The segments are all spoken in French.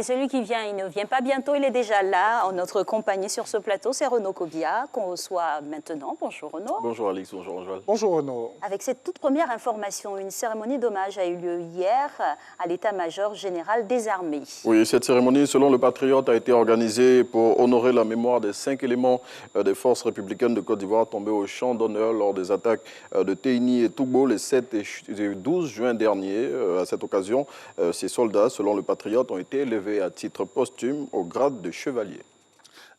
Et celui qui vient, il ne vient pas bientôt, il est déjà là, en notre compagnie sur ce plateau, c'est Renaud Kobia, qu'on reçoit maintenant. Bonjour Renaud. Bonjour Alix, bonjour Anjoal. Bonjour Renaud. Avec cette toute première information, une cérémonie d'hommage a eu lieu hier à l'état-major général des armées. Oui, cette cérémonie, selon le Patriote, a été organisée pour honorer la mémoire des 5 éléments des forces républicaines de Côte d'Ivoire tombés au champ d'honneur lors des attaques de Teini et Tougbo les 7 et 12 juin dernier. À cette occasion, ces soldats, selon le Patriote, ont été élevés à titre posthume au grade de chevalier.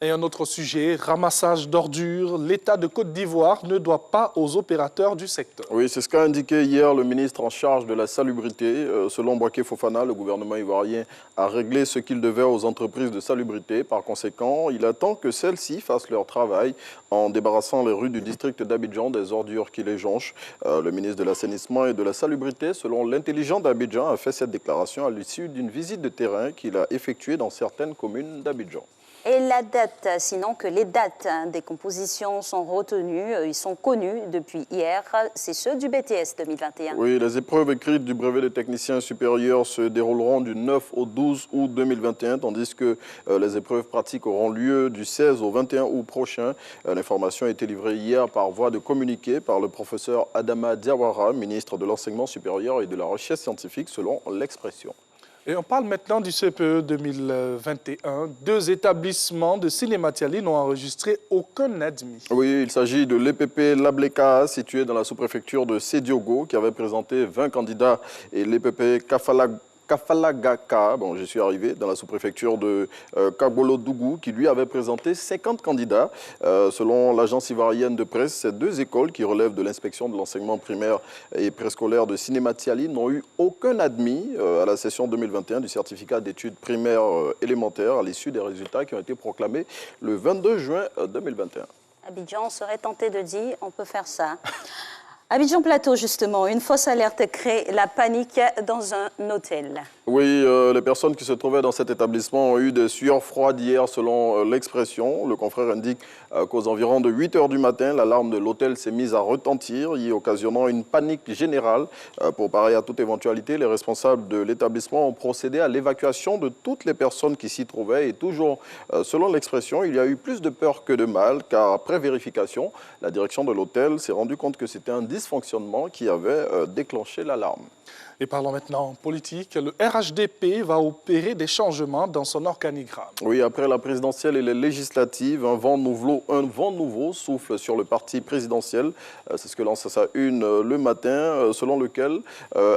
Et un autre sujet, ramassage d'ordures. L'État de Côte d'Ivoire ne doit pas aux opérateurs du secteur. Oui, c'est ce qu'a indiqué hier le ministre en charge de la salubrité. Selon Boaké Fofana, le gouvernement ivoirien a réglé ce qu'il devait aux entreprises de salubrité. Par conséquent, il attend que celles-ci fassent leur travail en débarrassant les rues du district d'Abidjan des ordures qui les jonchent. Le ministre de l'Assainissement et de la Salubrité, selon l'intelligent d'Abidjan, a fait cette déclaration à l'issue d'une visite de terrain qu'il a effectuée dans certaines communes d'Abidjan. Et la date, sinon que les dates des compositions sont retenues, ils sont connus depuis hier, c'est ceux du BTS 2021. Oui, les épreuves écrites du brevet de technicien supérieur se dérouleront du 9 au 12 août 2021, tandis que les épreuves pratiques auront lieu du 16 au 21 août prochain. L'information a été livrée hier par voie de communiqué par le professeur Adama Diawara, ministre de l'Enseignement supérieur et de la Recherche scientifique, selon l'expression. Et on parle maintenant du CPE 2021. 2 établissements de Sinématiali n'ont enregistré aucun admis. Oui, il s'agit de l'EPP Lableka, situé dans la sous-préfecture de Sédiogo, qui avait présenté 20 candidats, et l'EPP Kafalagaka, bon, je suis arrivé dans la sous-préfecture de Kagolo-Dougou, qui lui avait présenté 50 candidats. Selon l'agence ivoirienne de presse, ces 2 écoles qui relèvent de l'inspection de l'enseignement primaire et préscolaire de Sinématiali n'ont eu aucun admis à la session 2021 du certificat d'études primaires élémentaires à l'issue des résultats qui ont été proclamés le 22 juin 2021. Abidjan serait tenté de dire on peut faire ça. Abidjan Plateau, justement, une fausse alerte crée la panique dans un hôtel. Oui, les personnes qui se trouvaient dans cet établissement ont eu des sueurs froides hier, selon l'expression. Le confrère indique qu'aux environs de 8 h du matin, l'alarme de l'hôtel s'est mise à retentir, y occasionnant une panique générale. Pour parer à toute éventualité, les responsables de l'établissement ont procédé à l'évacuation de toutes les personnes qui s'y trouvaient. Et toujours, selon l'expression, il y a eu plus de peur que de mal, car après vérification, la direction de l'hôtel s'est rendue compte que c'était un dysfonctionnement qui avait déclenché l'alarme. Et parlons maintenant politique. Le RHDP va opérer des changements dans son organigramme. Oui, après la présidentielle et les législatives, un vent nouveau souffle sur le parti présidentiel. C'est ce que lance sa une le matin, selon lequel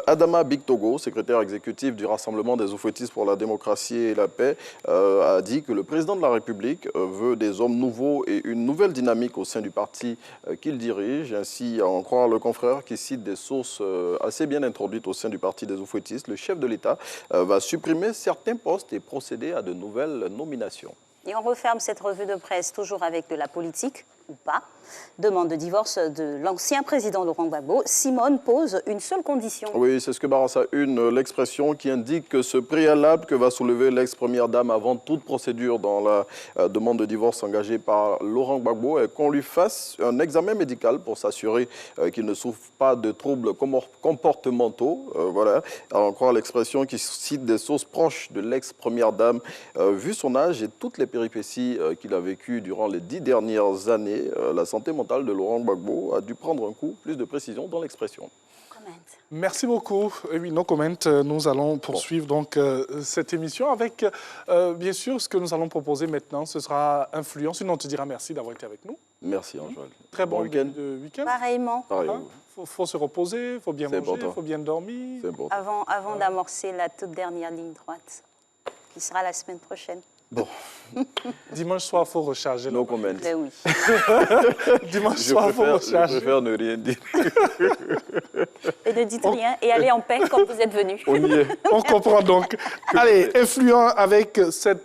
Adama Bictogo, secrétaire exécutif du Rassemblement des Oufouettistes pour la démocratie et la paix, a dit que le président de la République veut des hommes nouveaux et une nouvelle dynamique au sein du parti qu'il dirige. Ainsi, à en croire le confrère qui cite des sources assez bien introduites au sein du parti des Oufouettistes, le chef de l'État va supprimer certains postes et procéder à de nouvelles nominations. Et on referme cette revue de presse toujours avec de la politique, ou pas. Demande de divorce de l'ancien président Laurent Gbagbo. Simone pose une seule condition. Oui, c'est ce que barre sa une, l'expression qui indique que ce préalable que va soulever l'ex-première dame avant toute procédure dans la demande de divorce engagée par Laurent Gbagbo est qu'on lui fasse un examen médical pour s'assurer qu'il ne souffre pas de troubles comportementaux. Voilà, alors on croit l'expression qui cite des sources proches de l'ex-première dame. Vu son âge et toutes les péripéties qu'il a vécues durant les 10 dernières années, la santé mentale de Laurent Gbagbo a dû prendre un coup. Plus de précision dans l'expression. Merci beaucoup. Et oui, no comment. Nous allons poursuivre donc cette émission avec, bien sûr, ce que nous allons proposer maintenant. Ce sera Influence. Sinon, on te dira merci d'avoir été avec nous. Merci, Anjoal. Très bon week-end. week-end. Pareillement. Il faut se reposer, il faut bien manger, il faut bien dormir. Bon. Avant d'amorcer la toute dernière ligne droite, qui sera la semaine prochaine. Bon. Dimanche soir, il faut recharger. No comment. Ben oui. Dimanche soir, il faut recharger. Je préfère ne rien dire. Et ne dites rien et allez en paix comme vous êtes venus. On y est. On comprend donc. Allez, influent avec cette